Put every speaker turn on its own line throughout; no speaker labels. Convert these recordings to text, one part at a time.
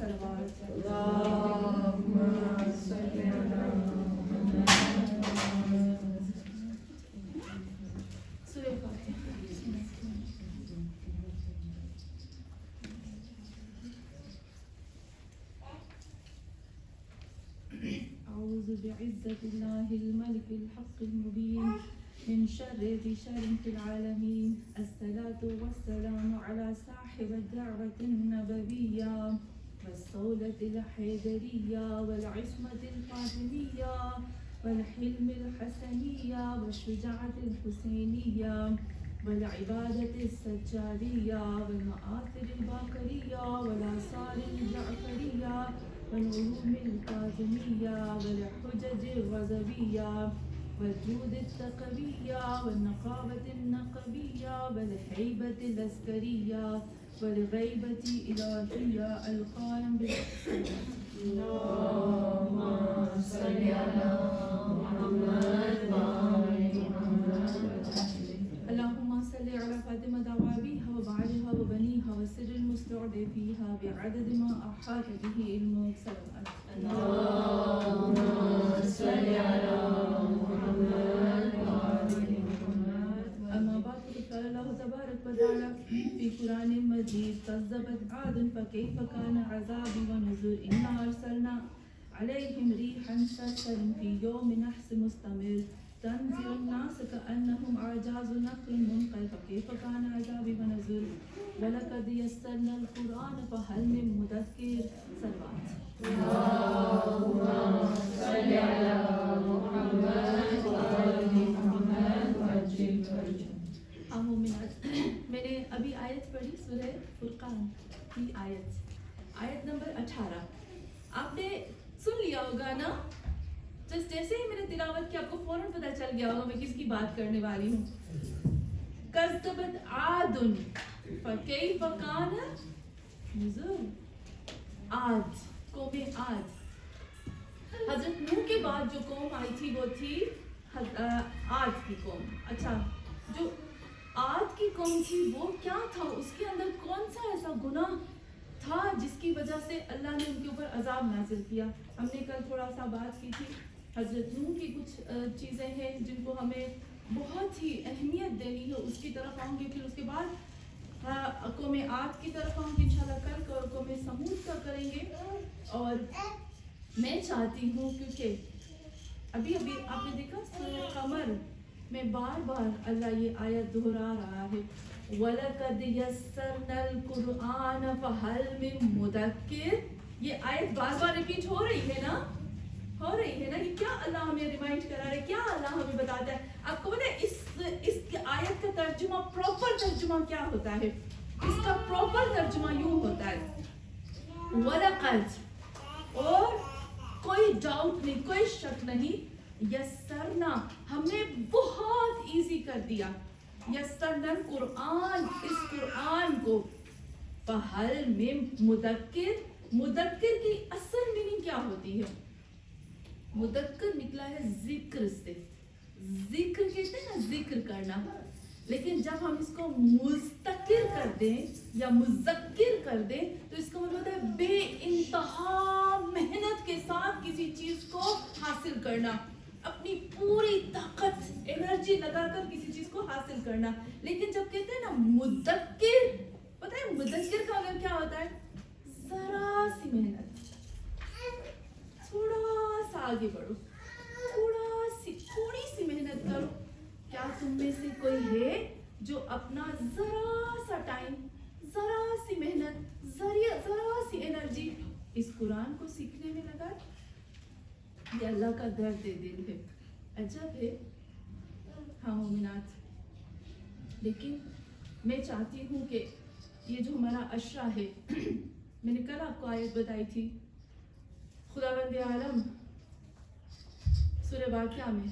صلوات
اللهم صل علی
سورہ فاتحہ. أعوذ بعزة الله الملك الحق المبين من شر ذي شر في العالمين. الصلاة والسلام على صاحب الدعوة النبوية والصولة الحيدرية والعصمة الفاطمية والحلم الحسنية والشجاعة الحسينية والعبادة السجادية والمآثر الباقرية والآثار الجعفرية والعلوم الكاظمية والحجج الغضبية والجود التقوية والنقابة النقبية والهيبة العسكرية والغيبة الإلهية القائم بالإحسان.
اللهم صل على محمد وآل محمد.
اللهم صل على فاطمة وأبيها وبعلها وبنيها وسر المستودع فيها بعدد ما أحاط به علمك. صلوات.
اللهم صل على محمد وآل محمد.
أما بعد فقال الله تبارك وتعالى في قرآن مجيد كذبت عاد فكيف كان عذابي ونذر إنا أرسلنا عليهم ريحا صرصرا في يوم نحس مستمر تنزل الناس كأنهم أعجاز نخل منقعر فكيف كان عذابي ونذر ولقد يسرنا القرآن فهل من مدكر. صلوات.
اللهم صل على محمد وآل محمد وعجل فرجهم.
میں نے ابھی آیت پڑھی سورہ فرقان کی آیت نمبر 18. آپ نے سن لیا ہوگا نا؟ جیسے ہی میں نے تلاوت کی آپ کو فوراً پتہ چل گیا ہوگا میں کس کی بات کرنے والی ہوں. کذبت عاد فکیف کان نذر. عاد، قوم عاد. حضرت نوح کے بعد جو قوم آئی تھی وہ تھی عاد کی قوم. اچھا، جو عاد کی قوم تھی وہ کیا تھا؟ اس کے اندر کون سا ایسا گناہ تھا جس کی وجہ سے اللہ نے ان کے اوپر عذاب نازل کیا؟ ہم نے کل تھوڑا سا بات کی تھی. حضرت نوح کی کچھ چیزیں ہیں جن کو ہمیں بہت ہی اہمیت دینی ہے، اس کی طرف آؤں گے. پھر اس کے بعد قوم عاد کی طرف آؤں گے انشاءاللہ کل، اور قوم سمود کا کریں گے. اور میں چاہتی ہوں کیونکہ ابھی آپ نے دیکھا سورہ قمر میں بار بار اللہ یہ آیت دہرا رہا ہے وَلَقَدْ يَسَّرْنَا الْقُرْآنَ فَهَلْ مِن مُدَكِّرٍ. یہ آیت بار بار ریپیٹ ہو رہی ہے نا؟ یہ کیا اللہ ہمیں ریمائنڈ کرا رہا ہے؟ کیا اللہ ہمیں بتاتا ہے؟ آپ کو پتہ ہے اس آیت کا ترجمہ، پراپر ترجمہ کیا ہوتا ہے؟ اس کا پراپر ترجمہ یوں ہوتا ہے وَلَقَدْ، اور کوئی ڈاؤٹ نہیں، کوئی شک نہیں، یسرنا، ہم نے بہت ایزی کر دیا. یسرنا القرآن، اس قرآن کو. فہل من مدکر، مدکر کی اصل میننگ کیا ہوتی ہے؟ مدکر نکلا ہے ذکر سے. ذکر کہتے ہیں نا، ذکر کرنا. لیکن جب ہم اس کو مذکر کر دیں یا مذکر کر دیں تو اس کا مطلب ہے بے انتہا محنت کے ساتھ کسی چیز کو حاصل کرنا، اپنی پوری طاقت انرجی لگا کر کسی چیز کو حاصل کرنا. لیکن جب کہتے ہیں نا مذکر، پتہ ہے مذکر کا مطلب کیا ہوتا ہے؟ ذرا سی محنت، تھوڑا سا آگے بڑھو، تھوڑی سی محنت کرو. کیا تم میں سے کوئی ہے جو اپنا ذرا سا ٹائم، ذرا سی محنت، ذرا سی انرجی اس قرآن کو سیکھنے میں لگائے؟ یہ اللہ کا درد دل ہے. عجب ہے. ہاں مومنات، لیکن میں چاہتی ہوں کہ یہ جو ہمارا عشرہ ہے، میں نے کل آپ کو آیت بتائی تھی خداوند عالم سورہ واقعہ میں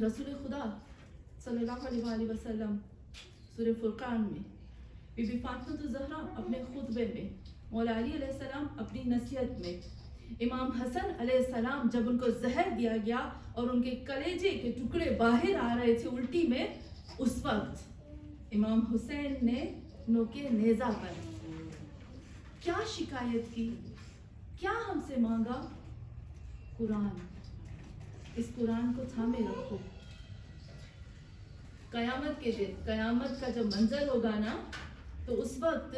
رسول خدا صلی اللہ علیہ وآلہ وسلم سورہ فرقان میں بی بی فاطمہ الزہرا اپنے خطبے میں، مولا علی علیہ السلام اپنی نصیحت میں، امام حسن علیہ السلام جب ان کو زہر دیا گیا اور ان کے کلیجے کے ٹکڑے باہر آ رہے تھے الٹی میں، اس وقت امام حسین نے نوکے نیزہ پر کیا شکایت کی, کیا ہم سے مانگا؟ قرآن. اس قرآن کو تھامے رکھو. قیامت کے دن, قیامت کا جب منظر ہوگا نا, تو اس وقت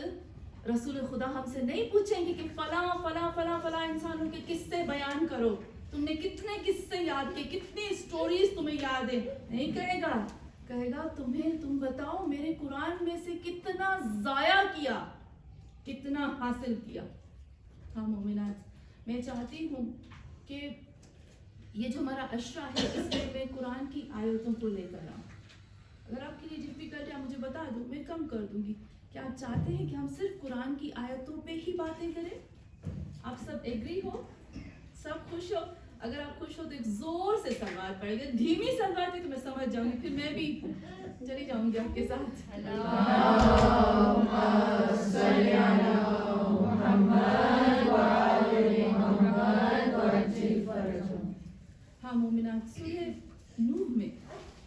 رسول خدا ہم سے نہیں پوچھیں گے کہ فلاں فلاں فلاں فلاں انسانوں کے قصے بیان کرو, تم نے کتنے قصے یاد کیے, کتنی سٹوریز تمہیں یاد ہے. نہیں کہے گا, کہے گا تم بتاؤ میرے قرآن میں سے کتنا ضائع کیا, کتنا حاصل کیا. ہاں مومنات, میں چاہتی ہوں کہ یہ جو ہمارا عشرہ ہے اس میں میں قرآن کی آیتوں کو لے کر آؤں. اگر آپ کے لیے ڈیفیکلٹ ہے مجھے بتا دوں, میں کم کر دوں گی. کیا آپ چاہتے ہیں کہ ہم صرف قرآن کی آیتوں پہ ہی باتیں کریں؟ آپ سب ایگری ہو, سب خوش ہو؟ اگر آپ خوش ہو تو ایک زور سے سلوات پڑے گا. دھیمی سلوات ہے تو میں سمجھ جاؤں گی, پھر میں بھی چلی جاؤں گی آپ کے ساتھ.
اللہم صلی علی محمد وعلی محمد وعجل فرجهم.
ہاں مومنات, سورہ نوح میں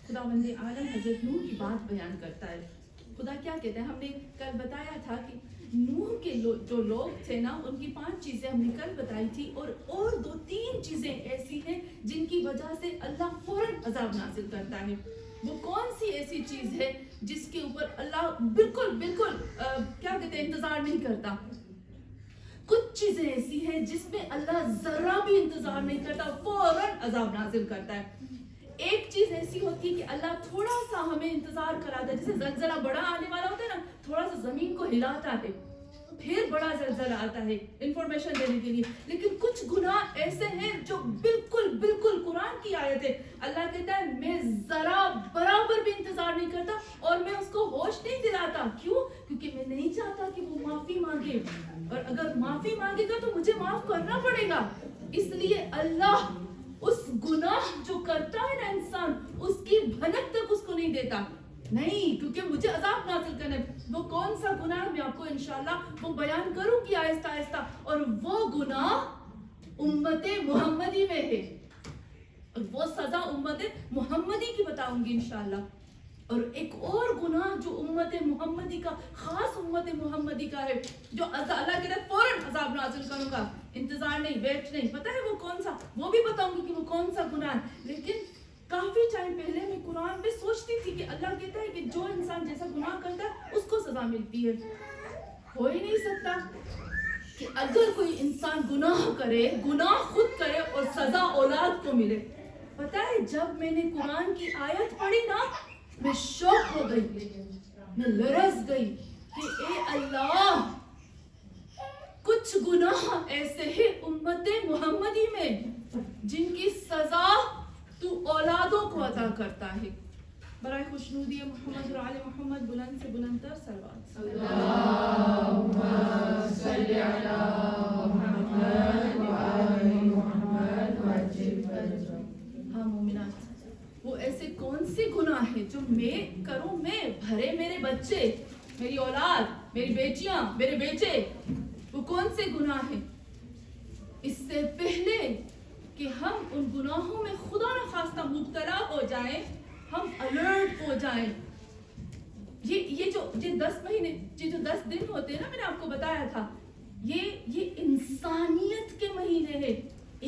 خداوند عالم حضرت نوح کی بات بیان کرتا ہے. خدا کیا کہتے ہیں, ہم نے کل بتایا تھا کہ نوح کے جو لوگ تھے نا, ان کی 5 چیزیں ہم نے کل بتائی تھی, اور 2-3 چیزیں ایسی ہیں جن کی وجہ سے اللہ فوراً عذاب نازل کرتا ہے. وہ کون سی ایسی چیز ہے جس کے اوپر اللہ بالکل کیا کہتے ہیں, انتظار نہیں کرتا؟ کچھ چیزیں ایسی ہیں جس میں اللہ ذرا بھی انتظار نہیں کرتا, فوراً عذاب نازل کرتا ہے. ایک چیز ایسی ہوتی ہے کہ اللہ تھوڑا سا ہمیں انتظار کراتا ہے, جیسے زلزلہ بڑا آنے والا ہوتا ہے نا, تھوڑا سا زمین کو ہلاتا ہے, پھر بڑا زلزلہ آتا ہے انفارمیشن دینے کے لیے. لیکن کچھ گناہ ایسے ہیں جو بالکل قرآن کی آیت ہے, اللہ کہتا ہے میں ذرا برابر بھی انتظار نہیں کرتا اور میں اس کو ہوش نہیں دلاتا. کیوں؟ کیونکہ میں نہیں چاہتا کہ وہ معافی مانگے, اور اگر معافی مانگے گا تو مجھے معاف کرنا پڑے گا. اس لیے اللہ اس گناہ جو کرتا ہے نا انسان, اس کی بھنک تک اس کو نہیں دیتا. نہیں, کیونکہ مجھے عذاب نازل کرنا ہے. وہ کون سا گناہ میں آپ کو انشاءاللہ وہ بیان کروں گی آہستہ آہستہ, اور وہ گناہ امت محمدی میں ہے, اور وہ سزا امت محمدی کی بتاؤں گی انشاءاللہ. اور ایک اور گناہ جو امت محمدی کا, خاص امت محمدی کا ہے, جو اللہ کہتا ہے فوراً عذاب نازل کروں گا, انتظار نہیں, ویٹ نہیں. پتہ ہے وہ کون سا, وہ بھی بتاؤں گی کہ وہ کون سا گناہ ہے. لیکن کافی ٹائم پہلے میں قرآن پہ سوچتی تھی کہ اللہ کہتا ہے کہ جو انسان جیسا گناہ کرتا ہے اس کو سزا ملتی ہے. ہو ہی نہیں سکتا کہ اگر کوئی انسان گناہ کرے, گناہ خود کرے اور سزا اولاد کو ملے. پتہ ہے جب میں نے قرآن کی آیت پڑھی نا, میں شوق ہو گئی, میں لرز گئی کہ اے اللہ, کچھ گناہ ایسے ہیں امت محمدی میں جن کی سزا تو اولادوں کو عطا کرتا ہے. برائے خوشنودی محمد اور آل محمد بلند سے بلند تر صلوات.
اللہم صلی علی محمد وعلی محمد وعجل فرجهم.
ہاں مومنات, وہ ایسے کون سے گناہ ہیں جو میں کروں, میں بھرے میرے بچے, میری اولاد, میری بیٹیاں, میرے بیٹے, وہ کون سے گناہ ہیں؟ اس سے پہلے کہ ہم ان گناہوں میں خدا نہ خواستہ مبتلا ہو جائیں, ہم الرٹ ہو جائیں. یہ جو 10 مہینے, یہ جو 10 دن ہوتے ہیں نا, میں نے آپ کو بتایا تھا, یہ انسانیت کے مہینے ہیں,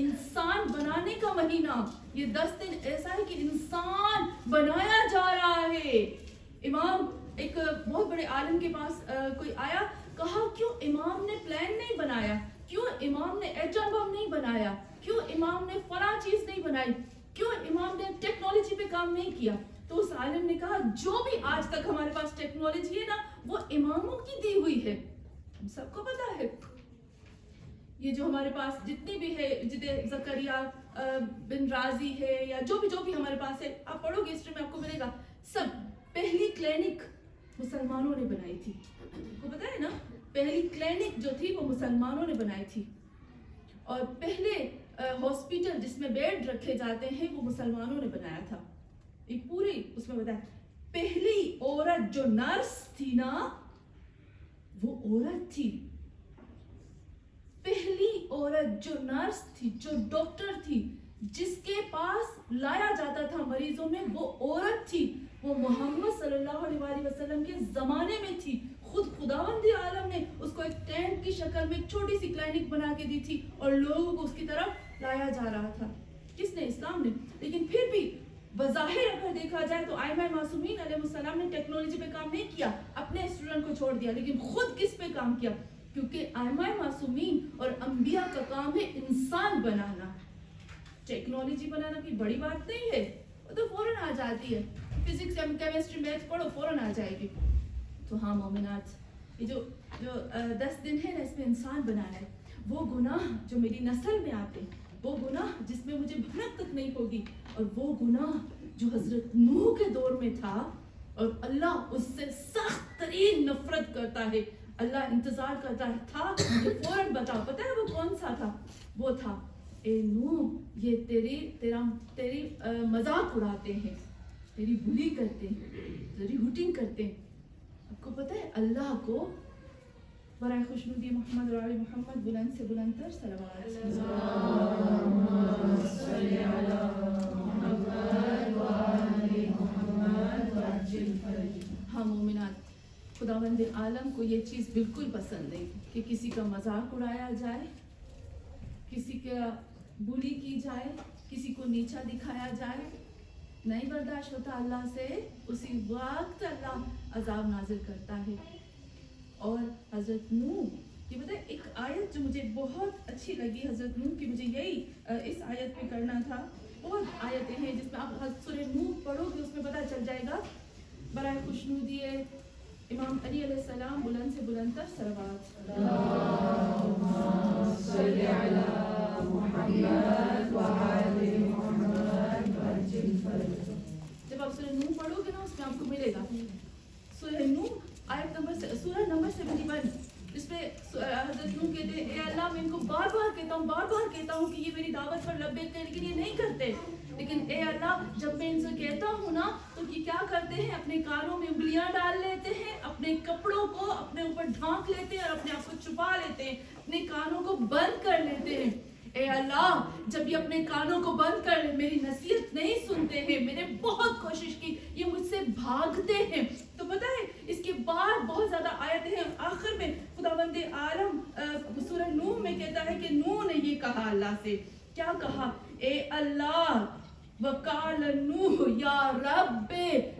انسان بنانے کا مہینہ. یہ 10 دن ایسا ہے کہ انسان بنایا جا رہا ہے. امام, ایک بہت بڑے عالم کے پاس کوئی آیا, کہا کیوں امام نے پلان نہیں بنایا, کیوں امام نے ایٹم بم نہیں بنایا, کیوں امام نے فلاں چیز نہیں بنائی, کیوں امام نے ٹیکنالوجی پہ کام نہیں کیا. تو اس عالم نے کہا جو بھی آج تک ہمارے پاس ٹیکنالوجی ہے نا, وہ اماموں کی دی ہوئی ہے. ہم سب کو پتا ہے یہ جو ہمارے پاس جتنی بھی ہے, جتنے زکریا بن رازی ہے یا جو بھی ہمارے پاس ہے, آپ پڑھو گے ہسٹری میں آپ کو ملے گا, سب پہلی کلینک مسلمانوں نے بنائی تھی. کو پتا ہے نا, پہلی کلینک جو تھی وہ مسلمانوں نے بنائی تھی, اور پہلے ہاسپٹل جس میں بیڈ رکھے جاتے ہیں وہ مسلمانوں نے بنایا تھا. ایک پوری اس میں بتایا, پہلی عورت جو نرس تھی نا, وہ عورت تھی. پہلی عورت جو نرس تھی, جو ڈاکٹر تھی, جس کے پاس لایا جاتا تھا مریضوں میں, وہ عورت تھی. وہ محمد صلی اللہ علیہ وسلم کے زمانے میں تھی. خود خداوند عالم نے اس کو ایک ٹینٹ کی شکل میں ایک چھوٹی سی کلینک بنا کے دی تھی اور لوگوں کو اس کی طرف لایا جا رہا تھا. کس نے؟ اسلام نے. لیکن پھر بھی بظاہر اگر دیکھا جائے تو ائمہ معصومین علیہ السلام نے ٹیکنالوجی پہ کام نہیں کیا, اپنے اسٹوڈنٹ کو چھوڑ دیا, لیکن خود کس پہ کام کیا؟ کیونکہ ائمہ معصومین اور انبیاء کا کام ہے انسان بنانا. ٹیکنالوجی بنانا کوئی بڑی بات نہیں ہے, وہ تو فوراً آ جاتی ہے. فزکس کیمسٹری میتھ پڑھو فوراً آ جائے گی. تو ہاں مومنات, یہ جو 10 دن ہے نا, اس میں انسان بنانا ہے. وہ گناہ جو میری نسل میں آتے, وہ گناہ جس میں مجھے بھنک تک نہیں ہوگی, اور وہ گناہ جو حضرت نوح کے دور میں تھا اور اللہ اس سے سخت ترین نفرت کرتا ہے. اللہ انتظار کرتا تھا کہ فوراً بتاؤ. پتہ ہے وہ کون سا تھا؟ وہ تھا, اے نوح, یہ تیری مذاق اڑاتے ہیں, تیری بلی کرتے ہیں, تیری ہوٹنگ کرتے ہیں. آپ کو پتہ ہے اللہ کو برائے خوشنودی محمد اور آل محمد بلند سے بلند تر صلوات. ہاں مومنات, خداوند عالم کو یہ چیز بالکل پسند نہیں کہ کسی کا مذاق اڑایا جائے, کسی کا بلی کی جائے, کسی کو نیچا دکھایا جائے. نہیں برداشت ہوتا اللہ سے, اسی وقت اللہ عذاب نازل کرتا ہے. اور حضرت نوح, یہ پتہ ہے ایک آیت جو مجھے بہت اچھی لگی حضرت نوح کی, مجھے یہی اس آیت پہ کرنا تھا. بہت آیتیں ہیں جس میں آپ سورہ نوح پڑھو گے, اس میں پتہ چل جائے گا. برائے خوشنودی امام علی علیہ السلام بلند سے بلند تر صلوات. اللہم صلی علی محمد وآل محمد وعجل فرجہ. جب آپ سورہ نوح پڑھو گے نا, اس میں آپ کو ملے گا سورہ نوح آیت نمبر سورہ نمبر 71, جس پہ حضرت نوح کہتے ہیں, اے اللہ میں ان کو بار بار کہتا ہوں کہ یہ میری دعوت پر لبیک کریں, لیکن یہ نہیں کرتے. لیکن اے اللہ, جب میں ان سے کہتا ہوں نا, تو یہ کیا کرتے ہیں؟ اپنے کانوں میں انگلیاں ڈال لیتے ہیں, اپنے کپڑوں کو اپنے اوپر ڈھانک لیتے ہیں اور اپنے آپ کو چھپا لیتے ہیں, اپنے کانوں کو بند کر لیتے ہیں. اے اللہ, جب یہ اپنے کانوں کو بند کر لے, میری نصیحت نہیں سنتے ہیں, میں نے بہت کوشش کی, یہ مجھ سے بھاگتے ہیں. تو پتہ ہے اس کے بعد بہت زیادہ آیتیں ہیں. آخر میں خداوند عالم سورہ نوح میں کہتا ہے کہ نوح نے یہ کہا اللہ سے, کیا کہا؟ اے اللہ, وقال نوح یا رب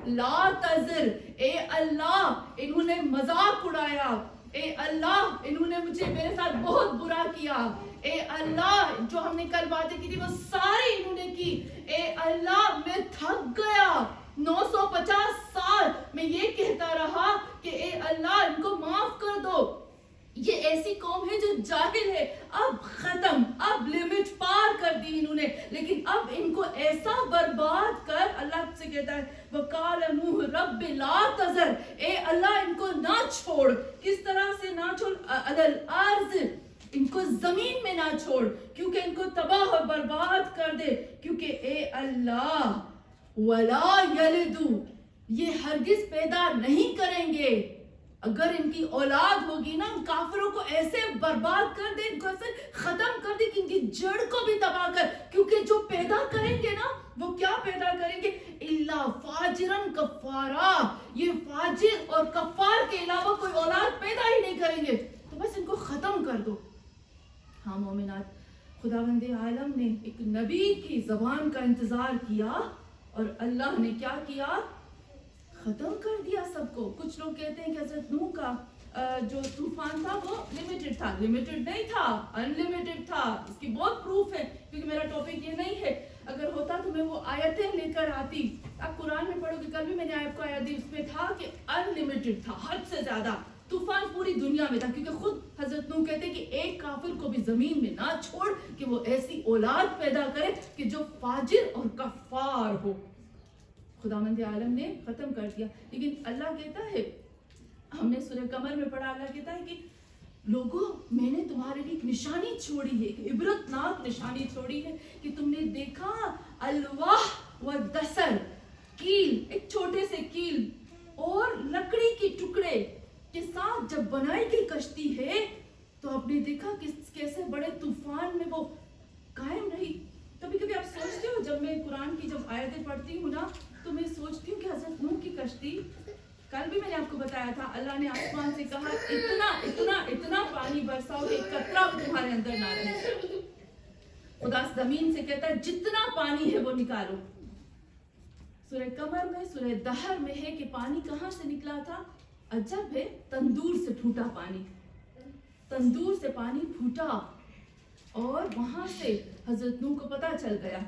لا تذر, اے اللہ انہوں نے مذاق اڑایا, اے اللہ انہوں نے میرے ساتھ بہت برا کیا, اے اللہ جو ہم نے کل باتیں کی تھی وہ ساری انہوں نے کی, اے اللہ میں تھک گیا, 950 سال میں یہ کہتا رہا کہ اے اللہ ان کو معاف کر دو. یہ ایسی قوم ہے جو جاہل ہے, اب ختم, اب لمٹ پار کر دی انہوں نے, لیکن اب ان کو ایسا برباد کر. اللہ سے کہتا ہے وقال نوح رب لا تذر, اے اللہ ان کو نہ چھوڑ. کس طرح سے نہ چھوڑ؟ علی الارض, ان کو زمین میں نہ چھوڑ, کیونکہ ان کو تباہ اور برباد کر دے. کیونکہ اے اللہ ولا یلدو, یہ ہرگز پیدا نہیں کریں گے. اگر ان کی اولاد ہوگی نا, ان کافروں کو ایسے برباد کر دے, ان کو ایسے ختم کر دے کہ ان کی جڑ کو بھی تباہ کر. کیونکہ جو پیدا کریں گے نا, وہ کیا پیدا کریں گے؟ الا فاجرن کفارا, یہ فاجر اور کفار کے علاوہ کوئی اولاد پیدا ہی نہیں کریں گے. تو بس ان کو ختم کر دو. ہاں مومنات, خداوند عالم نے ایک نبی کی زبان کا انتظار کیا, اور اللہ نے کیا کیا؟ ختم کر دیا سب کو. کچھ لوگ کہتے ہیں کہ حضرت نوح کا جو طوفان تھا وہ لمیٹڈ تھا. لمیٹڈ نہیں تھا, انلمیٹڈ تھا. اس کی بہت پروف ہے, کیونکہ میرا ٹاپک یہ نہیں ہے. اگر ہوتا تو میں وہ آیتیں لے کر آتی. آپ قرآن میں پڑھو گے, کل بھی میں نے آپ کو آیت دی, اس میں تھا کہ انلمیٹڈ تھا, حد سے زیادہ طوفان پوری دنیا میں تھا. کیونکہ خود حضرت نوح کہتے ہیں کہ ایک کافر کو بھی زمین میں نہ چھوڑ کہ وہ ایسی اولاد پیدا کرے کہ جو فاجر اور کفار ہو. خداوند عالم نے ختم کر دیا. لیکن اللہ کہتا ہے, ہم نے سورہ قمر میں پڑھا, اللہ کہتا ہے کہ لوگوں, میں نے تمہارے لیے ایک نشانی چھوڑی ہے, ایک عبرتناک نشانی چھوڑی ہے کہ تم نے دیکھا الواح و دسر, کیل, ایک چھوٹے سے کیل اور لکڑی کی ٹکڑے کے ساتھ جب بنائی گئی کشتی ہے, تو آپ نے دیکھا کیسے بڑے طوفان میں وہ قائم رہی. کبھی کبھی آپ سوچتے ہو, جب میں قرآن کی جب آیتیں پڑھتی ہوں نا, تو میں سوچتی ہوں کہ حضرت نوح کی کشتی کل بھی میں نے آپ کو بتایا تھا اللہ نے آسمان سے کہا اتنا اتنا اتنا پانی برساؤ کہ ایک قطرہ بھی تمہارے اندر نہ رہے. خدا زمین سے کہتا ہے جتنا پانی ہے وہ نکالو. سورہ قمر میں سورہ دہر میں ہے کہ پانی کہاں سے نکلا تھا؟ عجب ہے، تندور سے پھوٹا پانی. تندور سے پانی پھوٹا اور وہاں سے حضرت نوح کو پتہ چل گیا.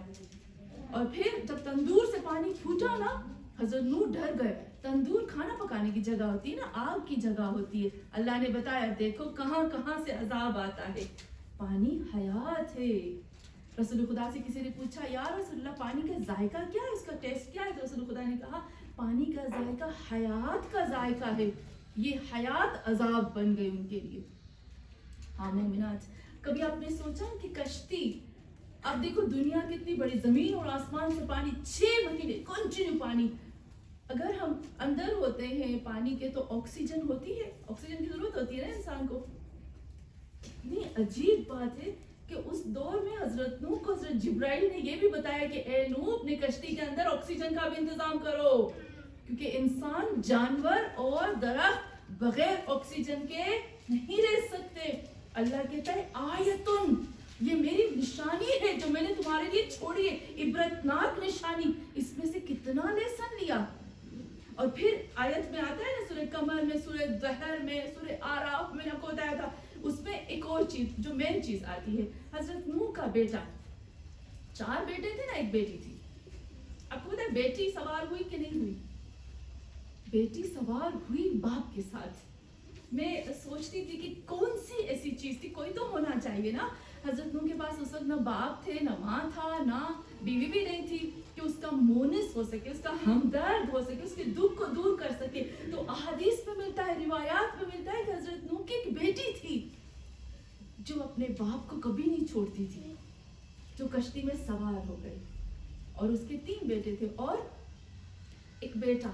اور پھر جب تندور سے پانی پھوٹا نا، حضرت نوح ڈر گئے. تندور کھانا پکانے کی جگہ ہوتی ہے نا، آگ کی جگہ ہوتی ہے. اللہ نے بتایا دیکھو کہاں کہاں سے عذاب آتا ہے. پانی حیات ہے. رسول خدا سے کسی نے پوچھا یا رسول اللہ پانی کا ذائقہ کیا ہے، اس کا ٹیسٹ کیا ہے؟ تو رسول خدا نے کہا پانی کا ذائقہ حیات کا ذائقہ ہے. یہ حیات عذاب بن گئی ان کے لیے. ہاں مومنات، کبھی آپ نے سوچا کہ کشتی، اب دیکھو دنیا کتنی بڑی، زمین اور آسمان سے پانی 6 مہینے کنٹینیو پانی. اگر ہم اندر ہوتے ہیں پانی کے تو آکسیجن ہوتی ہے، آکسیجن کی ضرورت ہوتی ہے نا انسان کو. کتنی عجیب بات ہے کہ اس دور میں حضرت نوح کو حضرت جبرائیل نے یہ بھی بتایا کہ اے نوح اپنی کشتی کے اندر آکسیجن کا بھی انتظام کرو، کیونکہ انسان، جانور اور درخت بغیر آکسیجن کے نہیں رہ سکتے. اللہ کہتا ہے آیتن، یہ میری نشانی ہے جو میں نے تمہارے لیے چھوڑی ہے، عبرتناک نشانی. اس میں سے کتنا لیسن لیا. اور پھر آیت میں آتا ہے نا سورہ قمر میں، سورہ دہر میں، سورہ آراف میں، نے آپ کو بتایا تھا اس میں ایک اور چیز جو مین چیز آتی ہے. حضرت نوح کا بیٹا، 4 بیٹے تھے نا، ایک بیٹی تھی. آپ کو پتا ہے بیٹی سوار ہوئی کہ نہیں ہوئی؟ بیٹی سوار ہوئی باپ کے ساتھ. میں سوچتی تھی کہ کون سی ایسی چیز تھی، کوئی تو ہونا چاہیے نا. حضرت نوح کے پاس اس وقت نہ باپ تھے، نہ ماں تھا، نہ بیوی بھی نہیں تھی کہ اس کا مونس ہو سکے، اس کا ہمدرد ہو سکے، اس کے دکھ کو دور کر سکے. تو احادیث میں ملتا ہے، روایات میں ملتا ہے کہ حضرت نوح کی ایک بیٹی تھی جو اپنے باپ کو کبھی نہیں چھوڑتی تھی، جو کشتی میں سوار ہو گئی. اور اس کے 3 بیٹے تھے اور ایک بیٹا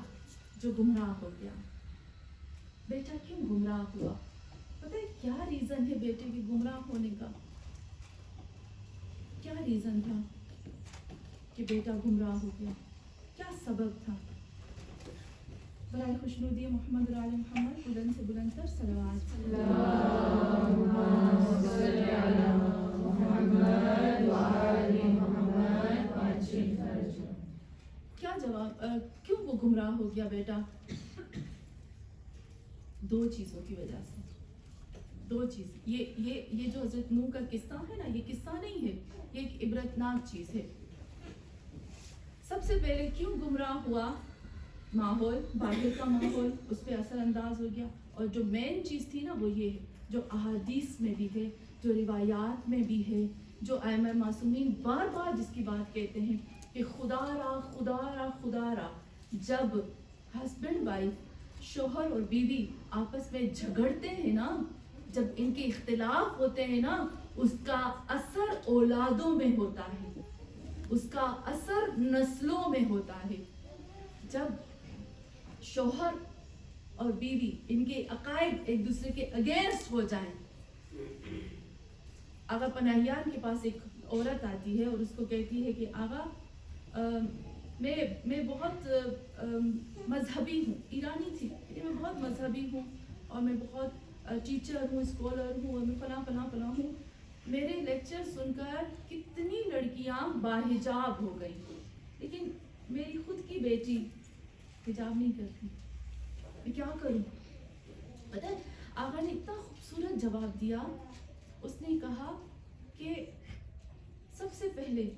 جو گمراہ ہو گیا. بیٹا کیوں گمراہ ہوا؟ پتہ ہے کیا ریزن ہے بیٹے کے گمراہ ہونے کا؟ کیا ریزن تھا کہ بیٹا گمراہ ہو گیا؟ کیا سبب تھا؟ برائے خوشنودی محمد و آل محمد بلند سے بلند تر صلوات. اللہم صلی علی محمد و آل محمد وعجل فرجہ. کیا جواب، کیوں وہ گمراہ ہو گیا بیٹا؟ 2 چیزوں کی وجہ سے. 2 چیز. یہ جو حضرت نوح کا قصہ ہے نا، یہ قصہ نہیں ہے، یہ ایک عبرتناک چیز ہے. سب سے پہلے کیوں گمراہ ہوا؟ ماحول، باہر کا ماحول اس پہ اثر انداز ہو گیا. اور جو مین چیز تھی نا وہ یہ ہے، جو احادیث میں بھی ہے، جو روایات میں بھی ہے، جو ائمہ معصومین بار بار جس کی بات کہتے ہیں کہ خدا را خدا را خدا را. جب ہسبینڈ وائف، شوہر اور بیوی آپس میں جھگڑتے ہیں نا، جب ان کے اختلاف ہوتے ہیں نا، اس کا اثر اولادوں میں ہوتا ہے، اس کا اثر نسلوں میں ہوتا ہے. جب شوہر اور بیوی ان کے عقائد ایک دوسرے کے اگینسٹ ہو جائیں. آغا پناہیان کے پاس ایک عورت آتی ہے اور اس کو کہتی ہے کہ آغا میں بہت مذہبی ہوں. ایرانی تھی، میں بہت مذہبی ہوں اور میں بہت ٹیچر ہوں، اسکالر ہوں، اور میں فلاں فلاں فلاں ہوں. میرے لیکچر سن کر کتنی لڑکیاں باحجاب ہو گئی، لیکن میری خود کی بیٹی حجاب نہیں کرتی. میں کیا کروں؟ پتہ ہے آقا نے اتنا خوبصورت جواب دیا. اس نے کہا کہ سب سے پہلے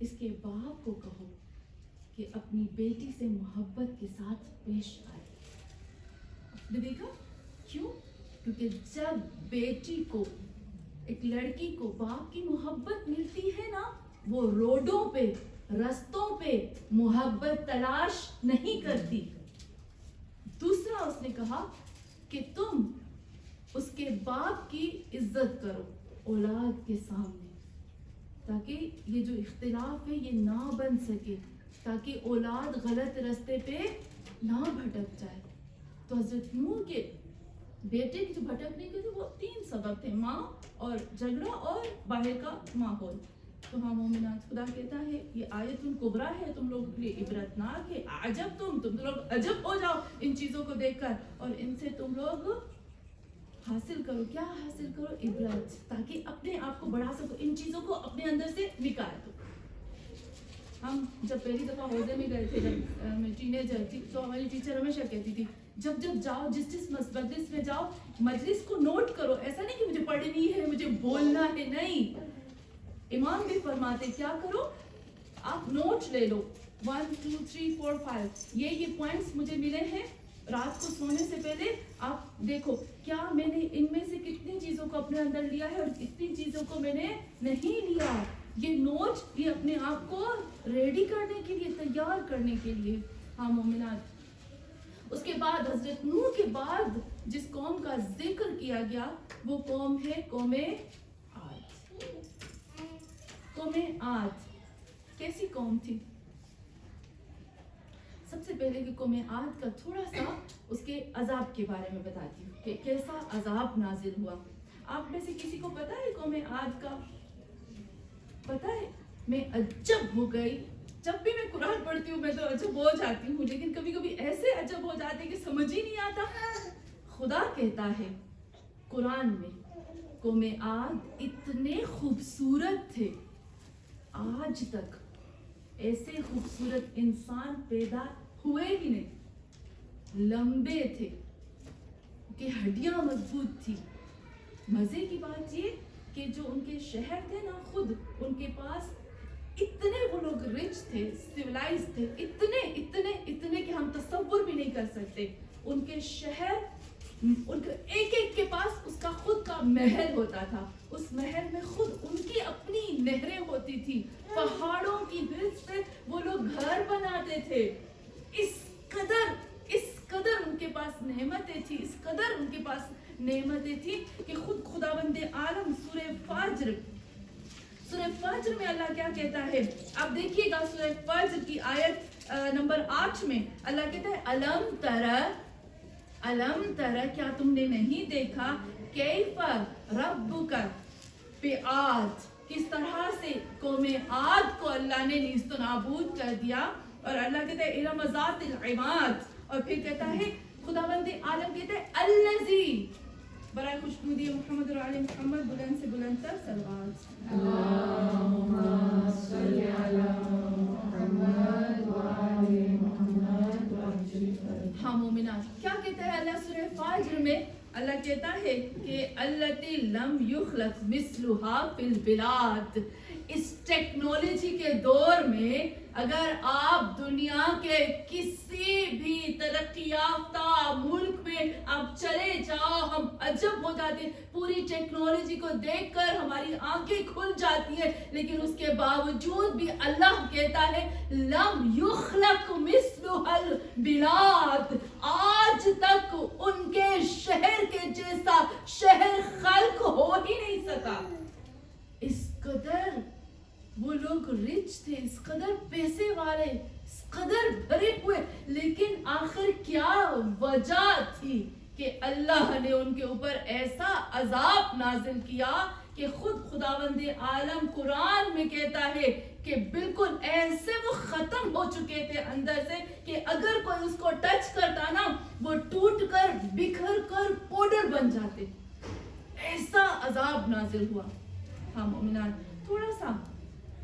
اس کے باپ کو کہو کہ اپنی بیٹی سے محبت کے ساتھ پیش آئے. آپ نے دیکھا کیوں؟ کیونکہ جب بیٹی کو، ایک لڑکی کو باپ کی محبت ملتی ہے نا، وہ روڈوں پہ، رستوں پہ محبت تلاش نہیں کرتی. دوسرا اس نے کہا کہ تم اس کے باپ کی عزت کرو اولاد کے سامنے، تاکہ یہ جو اختلاف ہے یہ نہ بن سکے، تاکہ اولاد غلط رستے پہ نہ بھٹک جائے. تو حضرت نوح کے بیٹے کی جو بھٹکنے کے تھے وہ 3 سبب تھے، ماں اور جھگڑا اور باہر کا ماحول. تو ہاں مومنات، خدا کہتا ہے یہ آیت کبریٰ ہے، تم لوگوں کے لیے عبرتناک ہے. عجب تم لوگ عجب ہو جاؤ ان چیزوں کو دیکھ کر، اور ان سے تم لوگ حاصل کرو. کیا حاصل کرو؟ عبرت، تاکہ اپنے آپ کو بڑھا سکو، ان چیزوں کو اپنے اندر سے نکال دو. ہم جب پہلی دفعہ حوضے میں گئے تھے، جب میں ٹینیجر تھی، تو ہماری ٹیچر ہمیشہ کہتی تھی جب جاؤ، جس مجلس میں جاؤ، مجلس کو نوٹ کرو. ایسا نہیں کہ مجھے پڑھنی ہے، مجھے بولنا ہے، نہیں. امام بھی فرماتے کیا کرو، آپ نوٹ لے لو، 1 2 3 4 5 یہ پوائنٹس مجھے ملے ہیں. رات کو سونے سے پہلے آپ دیکھو کیا میں نے ان میں سے کتنی چیزوں کو اپنے اندر لیا ہے اور کتنی چیزوں کو میں نے نہیں لیا. یہ نوٹ، یہ اپنے آپ کو ریڈی کرنے کے لیے، تیار کرنے کے لیے. ہاں مومنات، اس کے بعد حضرت نوح کے بعد جس قوم کا ذکر کیا گیا وہ قوم ہے قوم عاد. قوم عاد کیسی قوم تھی؟ سب سے پہلے کہ قوم عاد کا تھوڑا سا اس کے عذاب کے بارے میں بتاتی ہوں کہ کیسا عذاب نازل ہوا. آپ میں سے کسی کو پتا ہے قوم عاد کا؟ پتا ہے؟ میں عجب ہو گئی. جب بھی میں قرآن پڑھتی ہوں میں تو عجب ہو جاتی ہوں، لیکن کبھی کبھی ایسے عجب ہو جاتے کہ سمجھ ہی نہیں آتا. خدا کہتا ہے قرآن میں قوم عاد اتنے خوبصورت تھے، آج تک ایسے خوبصورت انسان پیدا ہوئے ہی نہیں. لمبے تھے کہ ہڈیاں مضبوط تھی. مزے کی بات یہ کہ جو ان کے شہر تھے نا، خود ان کے پاس اتنے وہ لوگ رچ تھے، سیولائز تھے، اتنے اتنے اتنے کہ ہم تصور بھی نہیں کر سکتے. ان کے شہر، ان کے ایک کے پاس اس کا خود کا محل ہوتا تھا. اس محل میں خود ان کی اپنی نہریں ہوتی تھی. پہاڑوں کی ہلس پہ وہ لوگ گھر بناتے تھے. اس قدر ان کے پاس نعمتیں تھی، اس قدر ان کے پاس نعمتیں تھی کہ خود خداوند عالم سورہ فجر میں اللہ کیا کہتا ہے؟ آپ دیکھیے گا سورہ فجر کی آیت نمبر 8 میں اللہ کہتا ہے الم تر، کیا تم نے نہیں دیکھا کیف ربک بعاد، کس طرح سے قوم عاد کو اللہ نے نیست و نابود کر دیا. اور اللہ کہتا ہے ارم ذات العماد، اور پھر کہتا ہے خداوند عالم کہتا ہے الذی، برائے خوشنودی محمد اور آل محمد بلند سے بلند تر صلوات.
اللہم صلی علی محمد وآل محمد وسلم.
ہاں مومنات، کیا کہتا ہے اللہ سورہ فجر میں؟ اللہ کہتا ہے کہ التی لم یخلق مثلها فی البلاد. اس ٹیکنالوجی کے دور میں اگر آپ دنیا کے کسی بھی ترقی یافتہ ملک میں آپ چلے جاؤ، ہم عجب ہو جاتے ہیں. پوری ٹیکنالوجی کو دیکھ کر ہماری آنکھیں کھل جاتی ہیں، لیکن اس کے باوجود بھی اللہ کہتا ہے لم یخلق مثلها البلاد. آج تک ان کے شہر کے جیسا شہر خلق ہو ہی نہیں سکا. اس قدر وہ لوگ رچ تھے، اس قدر پیسے والے، اس قدر بھرے ہوئے، لیکن آخر کیا وجہ تھی کہ اللہ نے ان کے اوپر ایسا عذاب نازل کیا کہ خود خداوند عالم قرآن میں کہتا ہے کہ بالکل ایسے وہ ختم ہو چکے تھے اندر سے کہ اگر کوئی اس کو ٹچ کرتا نا، وہ ٹوٹ کر بکھر کر پاؤڈر بن جاتے. ایسا عذاب نازل ہوا. ہاں مومنان، تھوڑا سا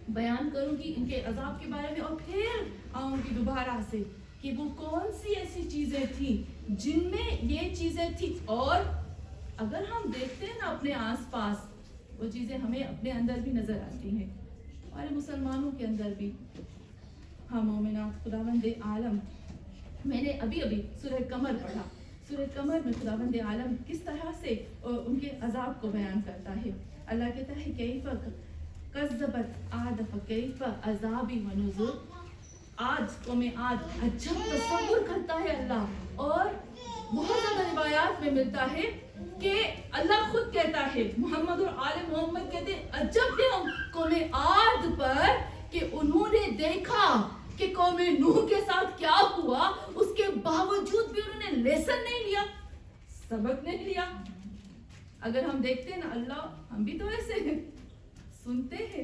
بیان کروں گی ان کے عذاب کے بارے میں، اور پھر آؤں گی دوبارہ سے کہ وہ کون سی ایسی چیزیں تھیں جن میں یہ چیزیں تھیں. اور اگر ہم دیکھتے ہیں نا اپنے آس پاس، وہ چیزیں ہمیں اپنے اندر بھی نظر آتی ہیں، ہمارے مسلمانوں کے اندر بھی. ہاں مومنات، خداوند عالم، میں نے ابھی سورہ قمر پڑھا. سورہ قمر میں خداوند عالم کس طرح سے ان کے عذاب کو بیان کرتا ہے. اللہ کہتا ہے کیف کذبت عاد فکیف عذابی ونذر. آج قوم عاد، عجب تصور کرتا ہے اللہ. اور بہت زیادہ روایات میں ملتا ہے کہ اللہ خود کہتا ہے، محمد اور آل محمد کہتے ہیں عجب ہے ہم قوم عاد پر کہ انہوں نے دیکھا کہ قوم نوح کے ساتھ کیا ہوا، اس کے باوجود بھی انہوں نے لیسن نہیں لیا، سبق نہیں لیا. اگر ہم دیکھتے ہیں نا اللہ، ہم بھی تو ایسے ہیں، سنتے ہیں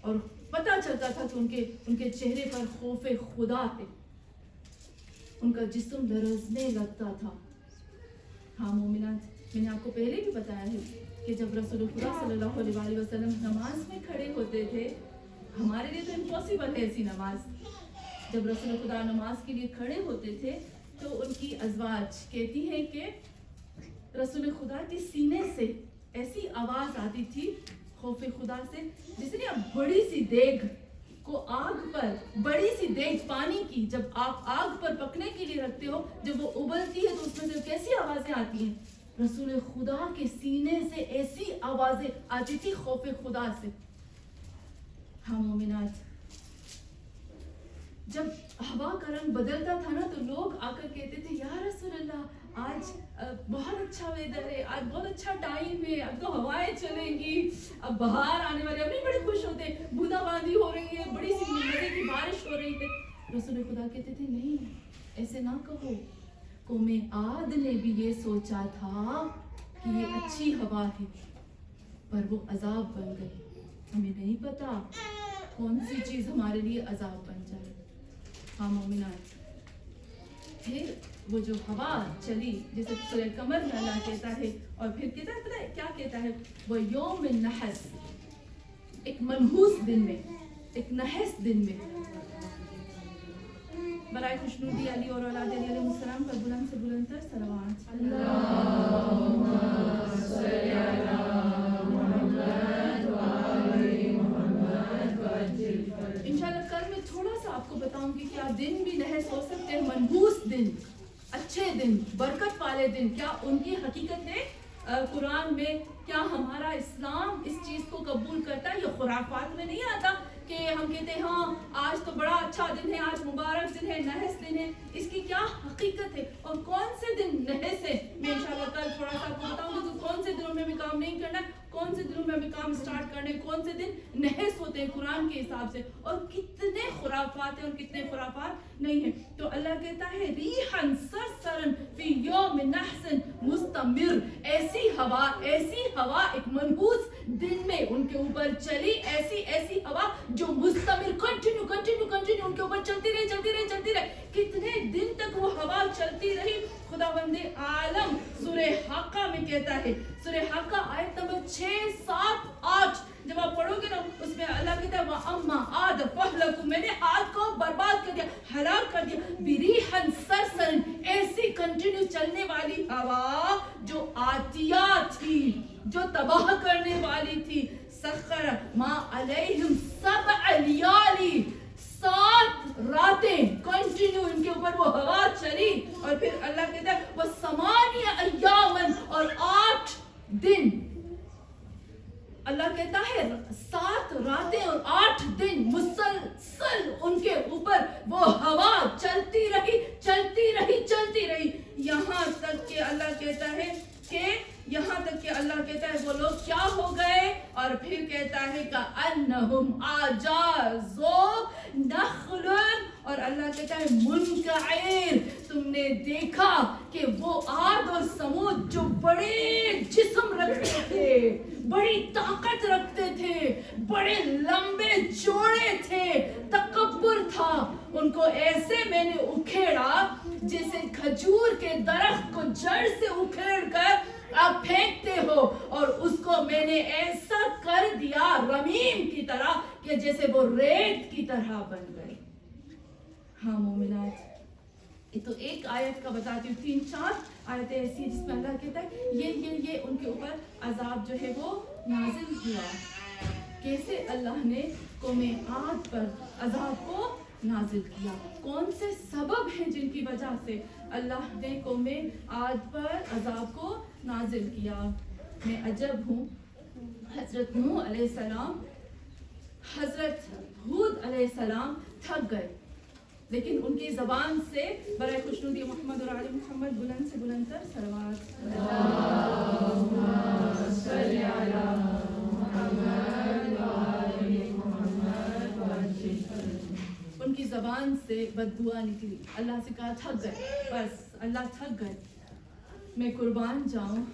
اور پتہ چلتا تھا کہ ان کے چہرے پر خوف خدا ہے. ان کا جسم لرزنے لگتا تھا. ہاں مومنات، میں نے آپ کو پہلے بھی بتایا ہے کہ جب رسول خدا صلی اللہ علیہ وسلم نماز میں کھڑے ہوتے تھے، ہمارے لیے تو امپاسبل ہے ایسی نماز. جب رسول خدا نماز کے لیے کھڑے ہوتے تھے تو ان کی ازواج کہتی ہیں کہ رسول خدا کے سینے سے ایسی آواز آتی تھی خوف خدا سے، جس نے بڑی سی دیگ کو آگ پر، بڑی سی دیگ پانی کی جب آپ آگ پر پکنے کے لیے رکھتے ہو، جب وہ ابلتی ہے تو اس میں سے کیسی آوازیں آتی ہیں. رسول خدا کے سینے سے ایسی آوازیں آتی تھی خوف خدا سے. ہاں مومنات، جب ہوا کا رنگ بدلتا تھا نا تو لوگ آ کر کہتے تھے یا رسول اللہ آج بہت اچھا ویدر ہے، آج بہت اچھا ٹائم ہے، اب تو ہوائیں چلیں گی، اب بہار آنے والے. اب نہیں بڑے خوش ہوتے، بوندہ باندی ہو رہی ہے، بڑی سی مزے کی بارش ہو رہی ہے. رسول خدا کہتے تھے نہیں، ایسے نہ کہو. قوم عاد نے بھی یہ سوچا تھا کہ یہ اچھی ہوا ہے، پر وہ عذاب بن گئی. ہمیں نہیں پتا کون سی چیز ہمارے لیے عذاب بن جائے. ہاں مومنات، پھر وہ جو ہوا چلی جسے سورہ قمر میں اللہ کہتا ہے، اور پھر کہتا ہے پتہ ہے کیا کہتا ہے، وہ یوم النحس، ایک منحوس دن میں، ایک نحس دن میں. برائے خوشنودی علی اور اولاد علی علیہ السلام پر بلند سے بلند تر صلوات.
اللہم صلی علی محمد وآل محمد وعجل فرجہ.
انشاءاللہ کل میں تھوڑا سا آپ کو بتاؤں گی کیا دن بھی نحس ہو سکتے ہیں، منحوس دن، اچھے دن، برکت والے دن، کیا ان کی حقیقت ہے قرآن میں. کیا ہمارا اسلام اس چیز کو قبول کرتا ہے؟ یہ خرافات میں نہیں آتا کہ ہم کہتے ہیں ہاں آج تو بڑا اچھا دن ہے، آج مبارک دن ہے، نحس دن ہے. اس کی کیا حقیقت ہے اور کون سے دن نحس ہے؟ میں انشاءاللہ کل تھوڑا سا آپ کو بتاؤں گی کہ کون سے دنوں میں ہمیں کام نہیں کرنا ہے، کون سے دنوں میں ہمیں کام سٹارٹ کرنے، کون سے دن نحس ہوتے ہیں قرآن کے حساب سے، اور کتنے خرافات ہیں اور کتنے خرافات نہیں ہیں. تو اللہ کہتا ہے ریحن سرسرن فی یوم نحس مستمر، ایسی ہوا ایک منحوس دن میں ان کے اوپر چلی، ایسی ہوا جو مستمر کنٹینیو ان کے اوپر چلتی رہی. کتنے دن تک وہ ہوا چلتی رہی؟ خداوند عالم سورہ حاقہ میں کہتا ہے، سورہ حاقہ آیت نمبر 6، 7، 8 جب آپ پڑھو گے نا اس میں اللہ کہتا ہے وَأَمَّا عَادَ فَأَهْلَكُوا، میں نے عاد کو برباد کر دیا، ہلاک کر دیا. بِرِيحٍ صَرْصَرٍ، ایسی کنٹینیو چلنے والی ہوا جو آتیہ تھی، جو تباہ کرنے والی تھی. سخر ما علیہم 7 لیالی، 7 راتیں کنٹینیو ان کے اوپر وہ ہوا چلی. اور پھر اللہ کہتا ہے وہ 8 ایامن، اور 8 دن. اللہ کہتا ہے 7 راتیں اور 8 دن مسلسل ان کے اوپر وہ ہوا چلتی رہی یہاں تک کہ اللہ کہتا ہے وہ لوگ کیا ہو گئے. اور پھر کہتا ہے کأنہم اعجاز نخل، اور اللہ کہتا ہے منقعر. تم نے دیکھا کہ وہ عاد اور سمود جو بڑے جسم رکھتے تھے، بڑی طاقت رکھتے تھے، بڑے لمبے چوڑے تھے، تکبر تھا، ان کو ایسے میں نے اکھیڑا جیسے کھجور کے درخت کو جڑ سے اکھیڑ کر آپ پھینکتے ہو، اور اس کو میں نے ایسا کر دیا رمیم کی طرح کہ جیسے وہ ریت کی طرح بن گئے. ہاں مومنات، یہ تو ایک آیت کا بتاتی ہوں، 3-4 آیتیں ایسی جس میں اللہ کہتا ہے یہ ان کے اوپر عذاب جو ہے وہ نازل ہوا. کیسے اللہ نے قوم عاد پر عذاب کو نازل کیا، کون سے سبب ہیں جن کی وجہ سے اللہ نے قوم عاد پر عذاب کو نازل کیا. میں عجب ہوں، حضرت نوح علیہ السلام، حضرت ہود علیہ السلام تھک گئے، لیکن ان کی زبان سے برائے خوشنودی محمد اور آل محمد بلند سے بلند تر صلوات. اللہم صلی علی محمد وآل محمد وعجل فرجہ. ان کی زبان سے بد دعا نکلی، اللہ سے کہا تھک گئے، بس اللہ تھک گئے، میں قربان جاؤں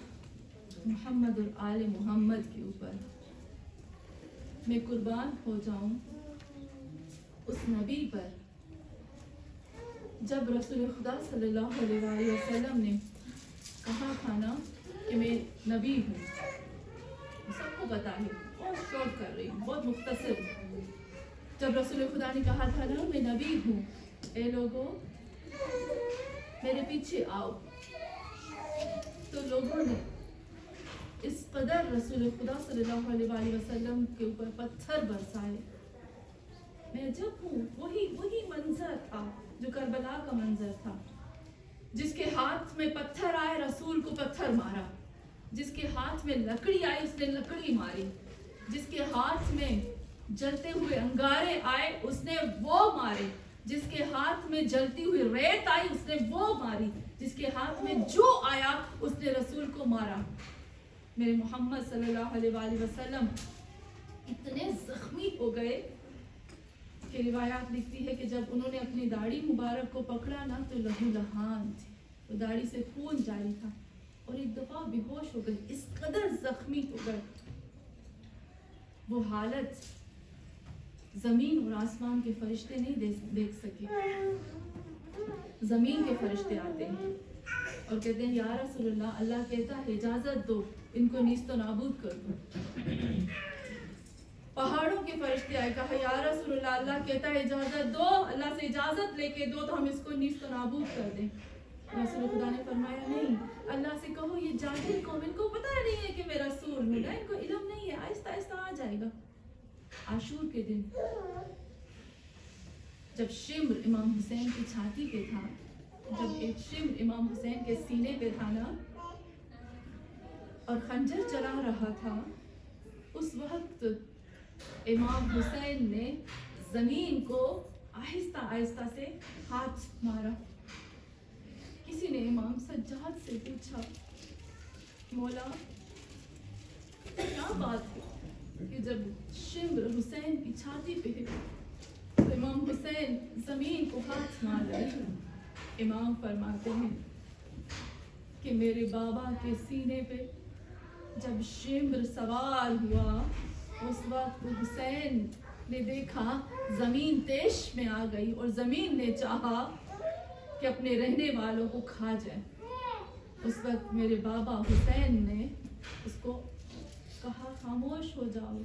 محمد اور آل محمد کے اوپر. میں قربان ہو جاؤں اس نبی پر جب رسول خدا صلی اللہ علیہ وآلہ وسلم نے کہا تھا نا کہ میں نبی ہوں. سب کو پتا ہے, بہت شارٹ کر رہی ہوں, بہت مختصر. جب رسول خدا نے کہا تھا نا میں نبی ہوں, اے لوگوں میرے پیچھے آؤ, تو لوگوں نے اس قدر رسول خدا صلی اللہ علیہ وآلہ وسلم کے اوپر پتھر برسائے. میں جب ہوں وہی منظر تھا جو کربلا کا منظر تھا. جس کے ہاتھ میں پتھر آئے رسول کو پتھر مارا, جس کے ہاتھ میں لکڑی آئی اس نے لکڑی ماری, جس کے ہاتھ میں جلتے ہوئے انگارے آئے اس نے وہ مارے, جس کے ہاتھ میں جلتی ہوئی ریت آئی اس نے وہ ماری, جس کے ہاتھ میں جو آیا اس نے رسول کو مارا. میرے محمد صلی اللہ علیہ وآلہ وسلم اتنے زخمی ہو گئے کہ روایات لکھتی ہے کہ جب انہوں نے اپنی داڑھی مبارک کو پکڑا نا تو لہو لہان تھی, وہ داڑھی سے خون جاری تھا, اور ایک دفعہ بے ہوش ہو گئے, اس قدر زخمی ہو گئے. وہ حالت زمین اور آسمان کے فرشتے نہیں دیکھ سکے. زمین کے فرشتے آتے ہیں اور کہتے ہیں یا رسول اللہ, اللہ کہتا ہے اجازت دو ان کو نیست و نابود کر دو. پہاڑوں کے فرشتے آئے, کہا یا رسول اللہ, اللہ کہتا ہے اجازت دو, اللہ سے اجازت لے کے دو تو ہم اس کو نیست و نابود کر دیں. رسول خدا نے فرمایا نہیں, اللہ سے کہو یہ جاہل قوم, ان کو پتہ نہیں ہے کہ میں رسول ہوں, ان کو علم نہیں ہے, آہستہ آہستہ آ جائے گا. عاشور کے دن جب شمر امام حسین کی چھاتی پہ تھا, جب ایک شمر امام حسین کے سینے پہ تھا نا اور خنجر چلا رہا تھا, اس وقت امام حسین نے زمین کو آہستہ آہستہ سے ہاتھ مارا. کسی نے امام سجاد سے پوچھا مولا کیا بات ہے کہ جب شمر حسین کی چھاتی پہ تو امام حسین زمین کو ہاتھ مار رہے. امام فرماتے ہیں کہ میرے بابا کے سینے پہ جب شمر سوار ہوا اس وقت حسین نے دیکھا زمین تیش میں آ گئی اور زمین نے چاہا کہ اپنے رہنے والوں کو کھا جائے. اس وقت میرے بابا حسین نے اس کو کہا خاموش ہو جاؤ,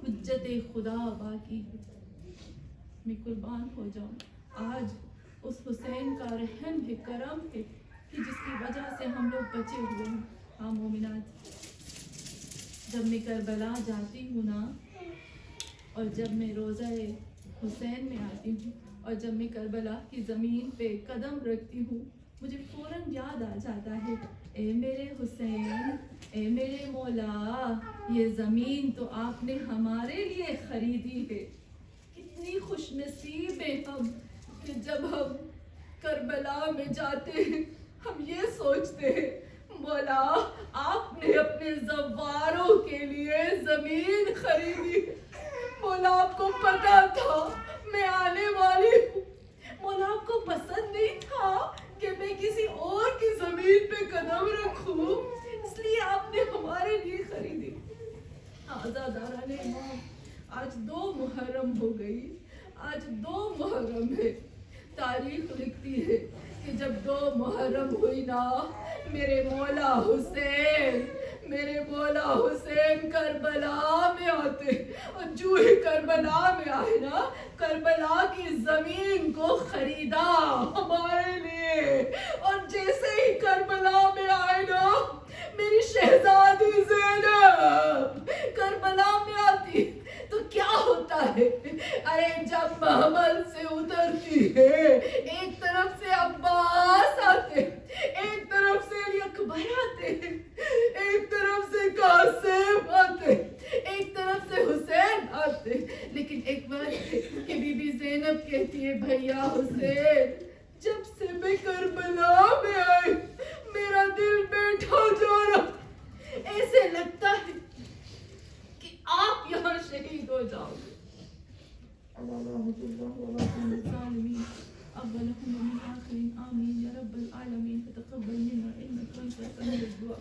حجت خدا باقی ہے, میں قربان ہو جاؤں. آج اس حسین کا رحم ہے, کرم ہے کہ جس کی وجہ سے ہم لوگ بچے ہوئے ہیں. ہاں مومنات, جب میں کربلا جاتی ہوں نا اور جب میں روزہ حسین میں آتی ہوں اور جب میں کربلا کی زمین پہ قدم رکھتی ہوں مجھے فوراً یاد آ جاتا ہے اے میرے حسین, اے میرے مولا, یہ زمین تو آپ نے ہمارے لیے خریدی ہے. کتنی خوش نصیب ہیں ہم کہ جب ہم کربلا میں جاتے ہیں ہم یہ سوچتے ہیں مولا آپ نے اپنے زواروں کے لیے زمین خریدی. مولا آپ کو پتا تھا میں آنے والی ہوں, مولا آپ کو پسند نہیں تھا کہ میں کسی اور کی زمین پہ قدم رکھوں, اس لیے آپ نے ہمارے لیے خریدی. آزاداران امام, آج 2 محرم ہو گئی, آج 2 محرم ہے. تاریخ لکھتی ہے کہ جب 2 محرم ہوئی نا میرے مولا حسین کربلا میں آتے, اور جو ہی کربلا میں آئے نا کربلا کی زمین کو خریدا ہمارے لیے. اور جیسے ہی کربلا میں آئے نا میری شہزادی زینب کربلا میں آتی تو کیا ہوتا ہے, ارے جب محمل سے اترتی ہے ایک طرف سے عباس آتے, ایک طرف سے علی اکبر آتے, ایک طرف سے قاسم آتے, ایک طرف سے حسین آتے. لیکن ایک بات ہے کہ بی بی زینب کہتی ہے بھیا حسین جب سے میں کربلا میں آئی میرا دل بیٹھا جا رہا, ایسے لگتا ہے کہ آپ یہاں شہید ہو جاؤ گے. اولهم ومن آخرین آمین یا رب العالمین. فتقبل منا انك انت السمیع الدعاء.